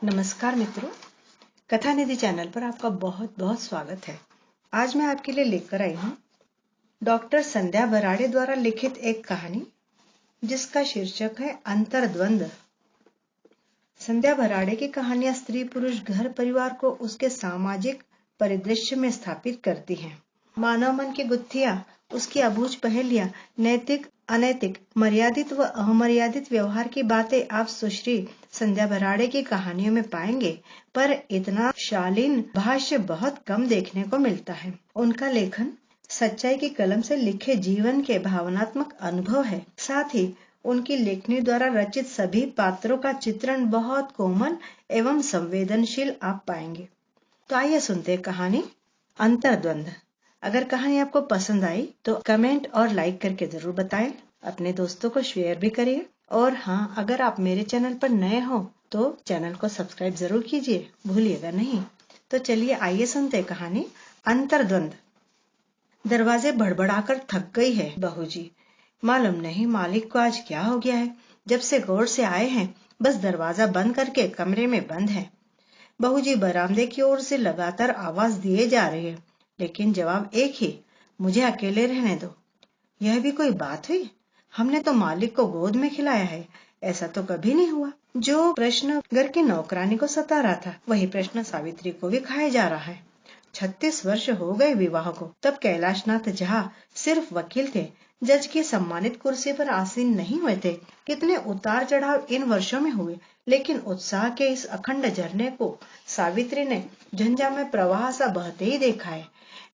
नमस्कार मित्रों, कथा निधि चैनल पर आपका बहुत बहुत स्वागत है। आज मैं आपके लिए लेकर आई हूँ डॉक्टर संध्या बराड़े द्वारा लिखित एक कहानी जिसका शीर्षक है अंतर्द्वंद। संध्या बराड़े की कहानियां स्त्री पुरुष घर परिवार को उसके सामाजिक परिदृश्य में स्थापित करती हैं। मानव मन की गुत्थियां, उसकी अबूझ पहेलियां, नैतिक अनैतिक, मर्यादित व अमर्यादित व्यवहार की बातें आप सुश्री संध्या बराड़े की कहानियों में पाएंगे, पर इतना शालीन भाष्य बहुत कम देखने को मिलता है। उनका लेखन सच्चाई की कलम से लिखे जीवन के भावनात्मक अनुभव है। साथ ही उनकी लेखनी द्वारा रचित सभी पात्रों का चित्रण बहुत कोमल एवं संवेदनशील आप पाएंगे। तो आइए सुनते हैं कहानी अंतर्द्वंद। अगर कहानी आपको पसंद आई तो कमेंट और लाइक करके जरूर बताएं। अपने दोस्तों को शेयर भी करिए। और हाँ, अगर आप मेरे चैनल पर नए हो तो चैनल को सब्सक्राइब जरूर कीजिए, भूलिएगा नहीं। तो चलिए आइए सुनते हैं कहानी अंतर्द्वंद। दरवाजे भड़बड़ाकर थक गई है बहू जी। मालूम नहीं मालिक को आज क्या हो गया है। जब से गौर से आए हैं बस दरवाजा बंद करके कमरे में बंद है। बहू जी बरामदे की ओर से लगातार आवाज दिए जा रही है, लेकिन जवाब एक ही, मुझे अकेले रहने दो। यह भी कोई बात हुई? हमने तो मालिक को गोद में खिलाया है, ऐसा तो कभी नहीं हुआ। जो प्रश्न घर की नौकरानी को सता रहा था वही प्रश्न सावित्री को भी खाया जा रहा है। 36 वर्ष हो गए विवाह को। तब कैलाशनाथ झा सिर्फ वकील थे, जज की सम्मानित कुर्सी पर आसीन नहीं हुए थे। कितने उतार चढ़ाव इन वर्षों में हुए, लेकिन उत्साह के इस अखंड झरने को सावित्री ने झंझा में प्रवाह सा बहते ही देखा है।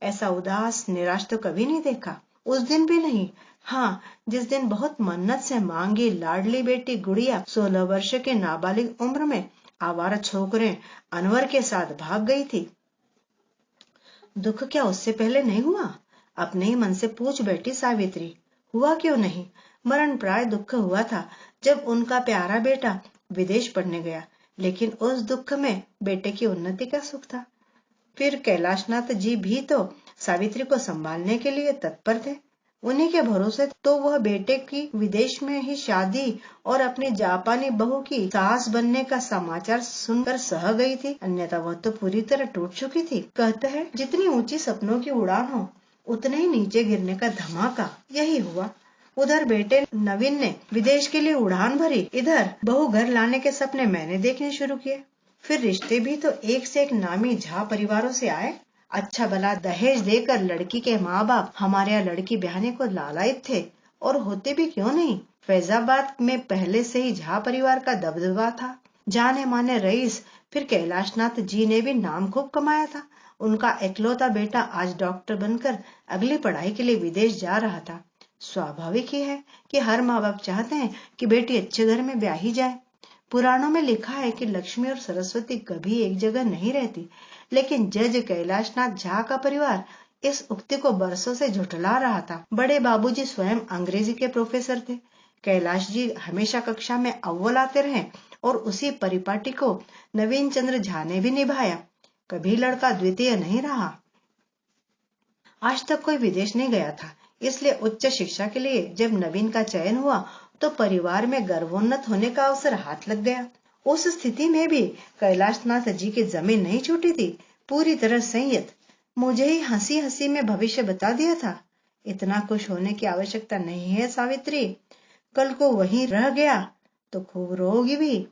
ऐसा उदास निराश तो कभी नहीं देखा, उस दिन भी नहीं। हाँ, जिस दिन बहुत मन्नत से मांगी लाडली बेटी गुड़िया 16 वर्ष के नाबालिग उम्र में आवारा छोकरे अनवर के साथ भाग गई थी। दुख क्या उससे पहले नहीं हुआ? अपने ही मन से पूछ बैठी सावित्री, हुआ क्यों नहीं? मरण प्राय दुख हुआ था जब उनका प्यारा बेटा विदेश पढ़ने गया, लेकिन उस दुख में बेटे की उन्नति का सुख था। फिर कैलाशनाथ जी भी तो सावित्री को संभालने के लिए तत्पर थे। उन्हीं के भरोसे तो वह बेटे की विदेश में ही शादी और अपनी जापानी बहू की सास बनने का समाचार सुनकर सह गई थी, अन्यथा वह तो पूरी तरह टूट चुकी थी। कहते हैं जितनी ऊंची सपनों की उड़ान हो उतने ही नीचे गिरने का धमाका। यही हुआ। उधर बेटे नवीन ने विदेश के लिए उड़ान भरी, इधर बहू घर लाने के सपने मैंने देखने शुरू किए। फिर रिश्ते भी तो एक से एक नामी झा परिवारों से आए। अच्छा भला दहेज देकर लड़की के माँ बाप हमारे यहाँ लड़की ब्याहने को लालायित थे, और होते भी क्यों नहीं। फैजाबाद में पहले से ही झा परिवार का दबदबा था, जाने माने रईस। फिर कैलाशनाथ जी ने भी नाम खूब कमाया था। उनका इकलौता बेटा आज डॉक्टर बनकर अगली पढ़ाई के लिए विदेश जा रहा था। स्वाभाविक ही है कि हर माँ बाप चाहते हैं कि बेटी अच्छे घर में ब्याही जाए। पुराणों में लिखा है कि लक्ष्मी और सरस्वती कभी एक जगह नहीं रहती, लेकिन जज कैलाशनाथ झा का परिवार इस उक्ति को बरसों से झुठला रहा था। बड़े बाबूजी स्वयं अंग्रेजी के प्रोफेसर थे। कैलाश जी हमेशा कक्षा में अव्वल आते रहे और उसी परिपाटी को नवीन चंद्र झा ने भी निभाया। कभी लड़का द्वितीय नहीं रहा। आज तक कोई विदेश नहीं गया था, इसलिए उच्च शिक्षा के लिए जब नवीन का चयन हुआ तो परिवार में गर्वोन्नत होने का अवसर हाथ लग गया। उस स्थिति में भी कैलाशनाथ जी की जमीन नहीं छूटी थी, पूरी तरह संयत। मुझे ही हंसी हंसी में भविष्य बता दिया था। इतना खुश होने की आवश्यकता नहीं है सावित्री, कल को वहीं रह गया तो खूब रोगी भी।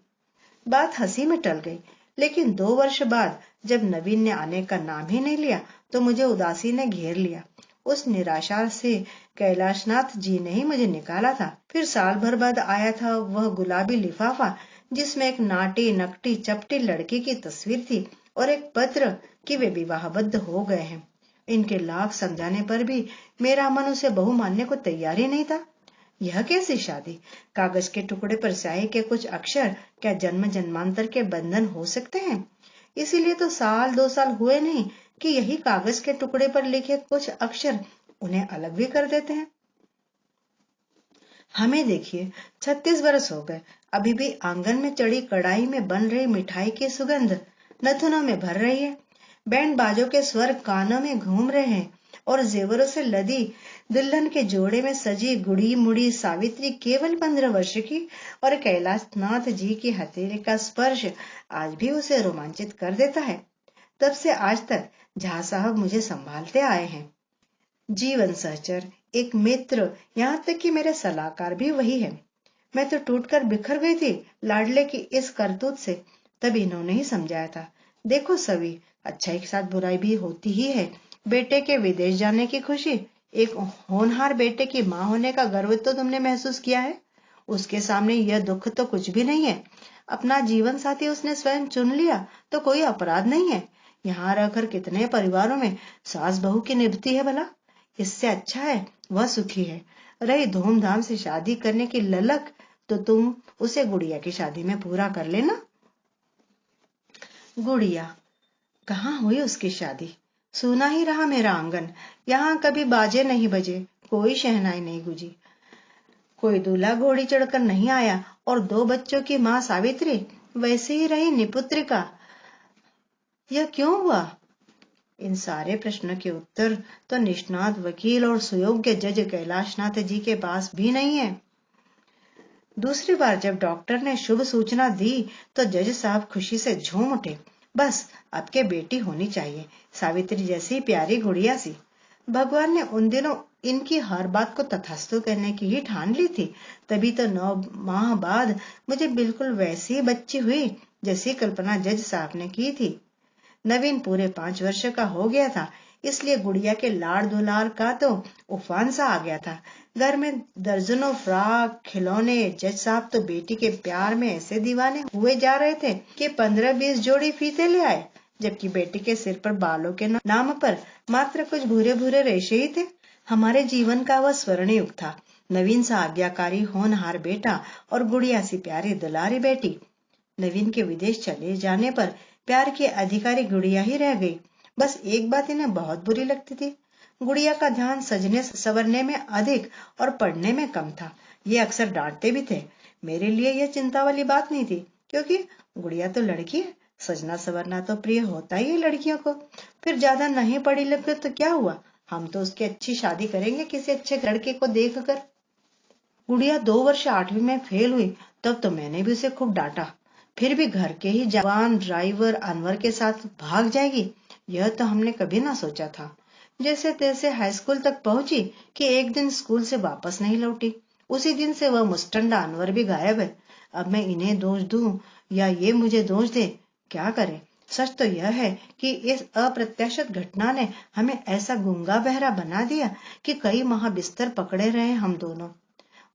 बात हंसी में टल गई, लेकिन 2 वर्ष बाद जब नवीन ने आने का नाम ही नहीं लिया तो मुझे उदासी ने घेर लिया। उस निराशा से कैलाशनाथ जी ने ही मुझे निकाला था। फिर साल भर बाद आया था वह गुलाबी लिफाफा जिसमें एक नाटी नकटी चपटी लड़की की तस्वीर थी और एक पत्र कि वे विवाहबद्ध हो गए हैं। इनके लाख समझाने पर भी मेरा मन उसे बहू मानने को तैयार ही नहीं था। यह कैसी शादी? कागज के टुकड़े पर स्याही के कुछ अक्षर क्या जन्म जन्मांतर के बंधन हो सकते हैं? इसीलिए तो साल 2 साल हुए नहीं कि यही कागज के टुकड़े पर लिखे कुछ अक्षर उन्हें अलग भी कर देते हैं। हमें देखिए 36 बरस हो गए, अभी भी आंगन में चढ़ी कढ़ाई में बन रही मिठाई की सुगंध नथुनों में भर रही है। बैंड बाजों के स्वर कानों में घूम रहे हैं। और जेवरों से लदी दुल्हन के जोड़े में सजी गुड़ी मुड़ी सावित्री केवल 15 वर्ष की और कैलाशनाथ जी की हथेली का स्पर्श आज भी उसे रोमांचित कर देता है। तब से आज तक झा साहब मुझे संभालते आए हैं। जीवन सहचर, एक मित्र, यहाँ तक कि मेरे सलाहकार भी वही है। मैं तो टूटकर बिखर गई थी लाडले की इस करतूत से। तब इन्होंने ही समझाया था, देखो सभी, अच्छाई के साथ बुराई भी होती ही है। बेटे के विदेश जाने की खुशी, एक होनहार बेटे की माँ होने का गर्व तो तुमने महसूस किया है। उसके सामने यह दुख तो कुछ भी नहीं है। अपना जीवन साथी उसने स्वयं चुन लिया तो कोई अपराध नहीं है। यहाँ रहकर कितने परिवारों में सास बहू की निभती है भला। इससे अच्छा है वह सुखी है। रही धूमधाम से शादी करने की ललक, तो तुम उसे गुड़िया की शादी में पूरा कर लेना। गुड़िया, कहाँ हुई उसकी शादी? सुना ही रहा मेरा आंगन। यहाँ कभी बाजे नहीं बजे, कोई शहनाई नहीं गुजी, कोई दूल्हा घोड़ी चढ़कर नहीं आया, और 2 बच्चों की माँ सावित्री वैसे ही रही निपुत्रिका। यह क्यों हुआ? इन सारे प्रश्नों के उत्तर तो निष्णात वकील और सुयोग्य जज कैलाशनाथ जी के पास भी नहीं है। दूसरी बार जब डॉक्टर ने शुभ सूचना दी तो जज साहब खुशी से झूम उठे। बस आपके बेटी होनी चाहिए, सावित्री जैसी प्यारी गुड़िया सी। भगवान ने उन दिनों इनकी हर बात को तथास्तु करने की ही ठान ली थी। तभी तो 9 माह बाद मुझे बिल्कुल वैसी बच्ची हुई जैसी कल्पना जज साहब ने की थी। नवीन पूरे 5 वर्ष का हो गया था, इसलिए गुड़िया के लाड़ दुलार का तो उफान सा आ गया था। घर में दर्जनों फ्रॉक खिलौने। जज साहब तो बेटी के प्यार में ऐसे दीवाने हुए जा रहे थे कि 15-20 जोड़ी फीते ले आए, जबकि बेटी के सिर पर बालों के नाम पर मात्र कुछ भूरे भूरे रेशे ही थे। हमारे जीवन का वह स्वर्ण युग था। नवीन सा आज्ञाकारी होनहार बेटा और गुड़िया सी प्यारी दुलारी बेटी। नवीन के विदेश चले जाने पर प्यार की अधिकारी गुड़िया ही रह गई। बस एक बात इन्हें बहुत बुरी लगती थी, गुड़िया का ध्यान सजने संवरने में अधिक और पढ़ने में कम था। ये अक्सर डांटते भी थे। मेरे लिए यह चिंता वाली बात नहीं थी, क्योंकि गुड़िया तो लड़की है, सजना संवरना तो प्रिय होता ही है लड़कियों को। फिर ज्यादा नहीं पढ़ी लिखी तो क्या हुआ, हम तो उसकी अच्छी शादी करेंगे किसी अच्छे लड़के को देख कर। गुड़िया 2 वर्ष 8वीं में फेल हुई, तब तो मैंने भी उसे खूब डांटा। फिर भी घर के ही जवान ड्राइवर अनवर के साथ भाग जाएगी, यह तो हमने कभी ना सोचा था। जैसे तैसे हाई स्कूल तक पहुंची कि एक दिन स्कूल से वापस नहीं लौटी। उसी दिन से वह मुस्टंडा अनवर भी गायब है। अब मैं इन्हें दोष दूं या ये मुझे दोष दे, क्या करें? सच तो यह है कि इस अप्रत्याशित घटना ने हमें ऐसा गूंगा बहरा बना दिया कि कई माह बिस्तर पकड़े रहे हम दोनों।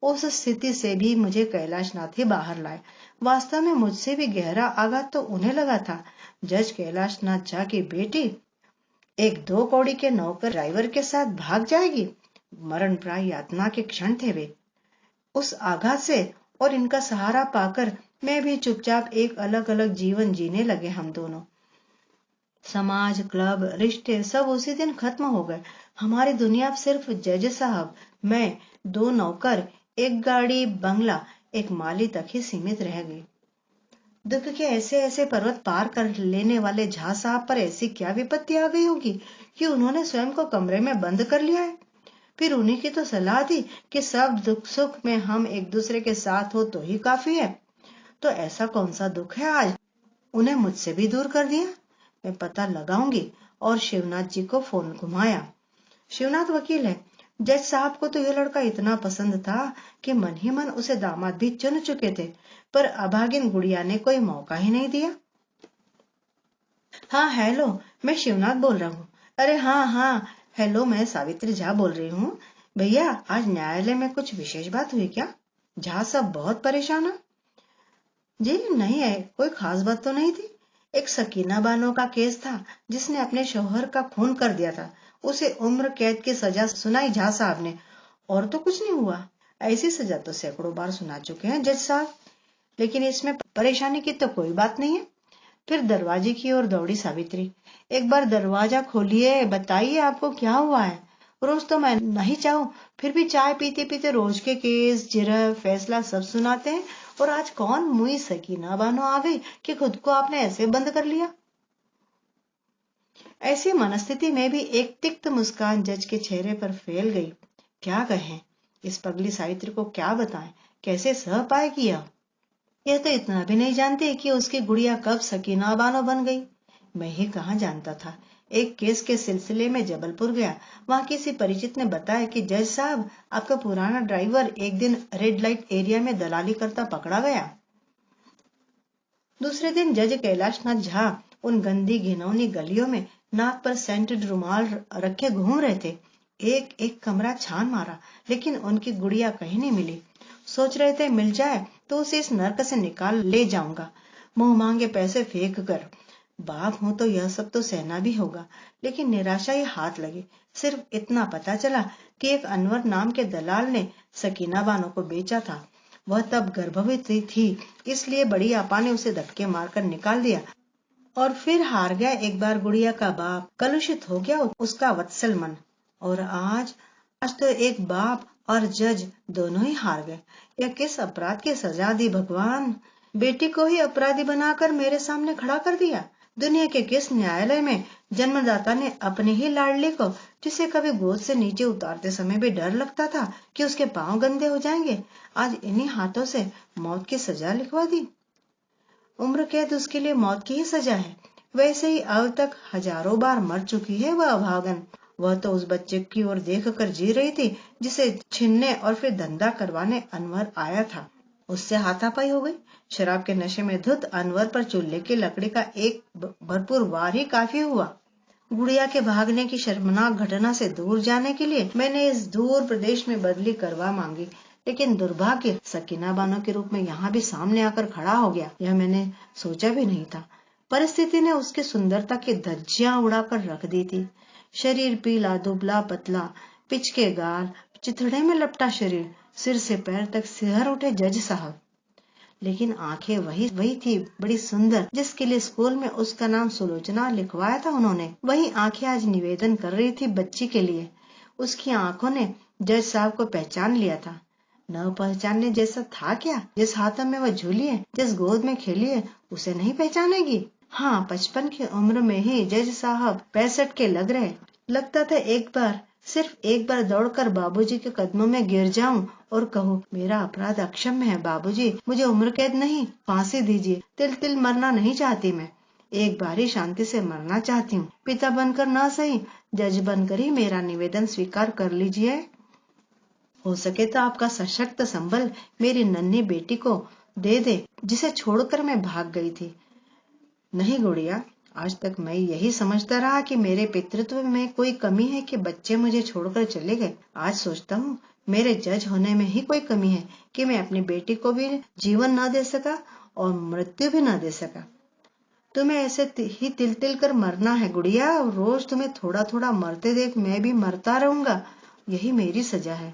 उस स्थिति से भी मुझे कैलाशनाथ ही बाहर लाए। वास्तव में मुझसे भी गहरा आघात तो उन्हें लगा था। जज कैलाशनाथ झा की बेटी एक 2 कौड़ी के नौकर ड्राइवर के साथ भाग जाएगी। मरण प्राय यातना के क्षण थे वे। उस आघात से और इनका सहारा पाकर मैं भी चुपचाप एक अलग अलग जीवन जीने लगे हम दोनों। समाज, क्लब, रिश्ते सब उसी दिन खत्म हो गए। हमारी दुनिया अब सिर्फ जज साहब, मैं, 2 नौकर, एक गाड़ी, बंगला, एक माली तक ही सीमित रह गई। दुख के ऐसे ऐसे पर्वत पार कर लेने वाले झा साहब पर ऐसी क्या विपत्ति आ गई होगी कि उन्होंने स्वयं को कमरे में बंद कर लिया है। फिर उन्हीं की तो सलाह थी कि सब दुख सुख में हम एक दूसरे के साथ हो तो ही काफी है। तो ऐसा कौन सा दुख है आज उन्हें मुझसे भी दूर कर दिया? मैं पता लगाऊंगी। और शिवनाथ जी को फोन घुमाया। शिवनाथ वकील है। जज साहब को तो यह लड़का इतना पसंद था कि मन ही मन उसे दामाद भी चुन चुके थे, पर अभागिन गुड़िया ने कोई मौका ही नहीं दिया। हाँ हेलो, मैं शिवनाथ बोल रहा हूँ। अरे हाँ, हेलो, मैं सावित्री झा बोल रही हूँ। भैया, आज न्यायालय में कुछ विशेष बात हुई क्या? झा साहब बहुत परेशान है। जी नहीं है, कोई खास बात तो नहीं थी। एक सकीना बानो का केस था जिसने अपने शौहर का खून कर दिया था। उसे उम्र कैद की सजा सुनाई झा साहब ने, और तो कुछ नहीं हुआ। ऐसी सजा तो सैकड़ों बार सुना चुके हैं जज साहब, लेकिन इसमें परेशानी की तो कोई बात नहीं है। फिर दरवाजे की ओर दौड़ी सावित्री। एक बार दरवाजा खोलिए, बताइए आपको क्या हुआ है। रोज तो मैं नहीं चाहूं, फिर भी चाय पीते पीते रोज के केस, जिरह, फैसला सब सुनाते हैं, और आज कौन मुई सकीना बानो आ गई कि खुद को आपने ऐसे बंद कर लिया। ऐसी मनस्थिति में भी एक तिक्त मुस्कान जज के चेहरे पर फैल गई। क्या कहें, इस पगली सावित्री को क्या बताएं, कैसे सह पाए किया। यह तो इतना भी नहीं जानती कि उसकी गुड़िया कब सकीना बानो बन गई। मैं ही कहाँ जानता था। एक केस के सिलसिले में जबलपुर गया। वहां किसी परिचित ने बताया कि जज साहब, आपका पुराना ड्राइवर एक दिन रेड लाइट एरिया में दलाली करता पकड़ा गया। दूसरे दिन जज कैलाशनाथ झा उन गंदी घिनौनी गलियों में नाक पर सेंटेड रुमाल रखे घूम रहे थे। एक एक कमरा छान मारा, लेकिन उनकी गुड़िया कहीं नहीं मिली। सोच रहे थे मिल जाए तो उसे इस नर्क से निकाल ले जाऊंगा, मुंह मांगे पैसे फेंक कर। बाप हूं तो यह सब तो सहना भी होगा, लेकिन निराशा ही हाथ लगी। सिर्फ इतना पता चला कि एक अनवर नाम के दलाल ने सकीना बानो को बेचा था। वह तब गर्भवती थी, इसलिए बड़ी आपा ने उसे धक्के मारकर निकाल दिया। और फिर हार गया एक बार गुड़िया का बाप, कलुषित हो गया उसका वत्सल मन। और आज तो एक बाप और जज दोनों ही हार गए। यह किस अपराध की सजा दी भगवान। बेटी को ही अपराधी बनाकर मेरे सामने खड़ा कर दिया। दुनिया के किस न्यायालय में जन्मदाता ने अपने ही लाडले को, जिसे कभी गोद से नीचे उतारते समय भी डर लगता था कि उसके पांव गंदे हो जाएंगे, आज इन्हीं हाथों से मौत की सजा लिखवा दी। उम्र कैद उसके लिए मौत की ही सजा है। वैसे ही अब तक हजारों बार मर चुकी है वह अभागन। वह तो उस बच्चे की ओर देख कर जी रही थी जिसे छीनने और फिर धंधा करवाने अनवर आया था। उससे हाथापाई हो गई। शराब के नशे में धुत अनवर पर चूल्हे की लकड़ी का एक भरपूर वार ही काफी हुआ। गुड़िया के भागने की शर्मनाक घटना से दूर जाने के लिए मैंने इस दूर प्रदेश में बदली करवा मांगी, लेकिन दुर्भाग्य सकीना बानो के रूप में यहाँ भी सामने आकर खड़ा हो गया। यह मैंने सोचा भी नहीं था। परिस्थिति ने उसकी सुंदरता की धज्जियां उड़ाकर रख दी थी। शरीर पीला दुबला पतला, पिचके गाल, चिथड़े में लपटा शरीर, सिर से पैर तक सिहर उठे जज साहब। लेकिन आंखें वही थी, बड़ी सुंदर, जिसके लिए स्कूल में उसका नाम सुलोचना लिखवाया था उन्होंने। वही आंखें आज निवेदन कर रही थी बच्ची के लिए। उसकी आंखों ने जज साहब को पहचान लिया था। न पहचानने जैसा था क्या। जिस हाथों में वह झूली है, जिस गोद में खेली है, उसे नहीं पहचानेगी। हाँ, 55 की उम्र में ही जज साहब 65 के लग रहे। लगता था एक बार, सिर्फ एक बार दौड़कर बाबूजी के कदमों में गिर जाऊं और कहूं, मेरा अपराध अक्षम्य है बाबूजी, मुझे उम्र कैद नहीं, फांसी दीजिए। तिल तिल मरना नहीं चाहती मैं, एक बार ही शांति से मरना चाहती हूँ। पिता बनकर ना सही, जज बनकर ही मेरा निवेदन स्वीकार कर लीजिए। हो सके तो आपका सशक्त संबल मेरी नन्ही बेटी को दे दे, जिसे छोड़कर मैं भाग गई थी। नहीं गुड़िया, आज तक मैं यही समझता रहा कि मेरे पितृत्व में कोई कमी है कि बच्चे मुझे छोड़कर चले गए। आज सोचता हूँ मेरे जज होने में ही कोई कमी है कि मैं अपनी बेटी को भी जीवन न दे सका और मृत्यु भी न दे सका। तुम्हें ऐसे ही तिल तिल कर मरना है गुड़िया। रोज तुम्हें थोड़ा थोड़ा मरते देख मैं भी मरता रहूंगा। यही मेरी सजा है।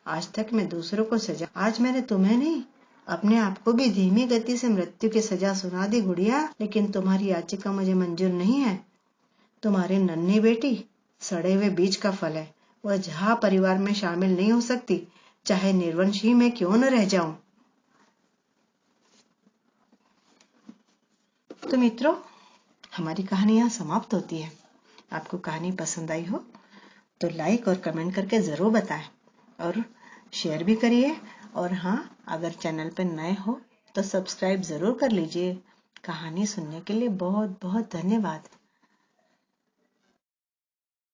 आज तक मैं दूसरों को सजा, आज मैंने तुम्हें नहीं, अपने आप को भी धीमी गति से मृत्यु की सजा सुना दी गुड़िया। लेकिन तुम्हारी याचिका मुझे मंजूर नहीं है। तुम्हारी नन्ही बेटी सड़े हुए बीज का फल है। वह झा परिवार में शामिल नहीं हो सकती, चाहे निर्वंशी में क्यों न रह जाऊं। तो मित्रों, हमारी कहानी यहाँ समाप्त होती है। आपको कहानी पसंद आई हो तो लाइक और कमेंट करके जरूर बताएं और शेयर भी करिए। और हाँ, अगर चैनल पर नए हो तो सब्सक्राइब जरूर कर लीजिए। कहानी सुनने के लिए बहुत बहुत धन्यवाद।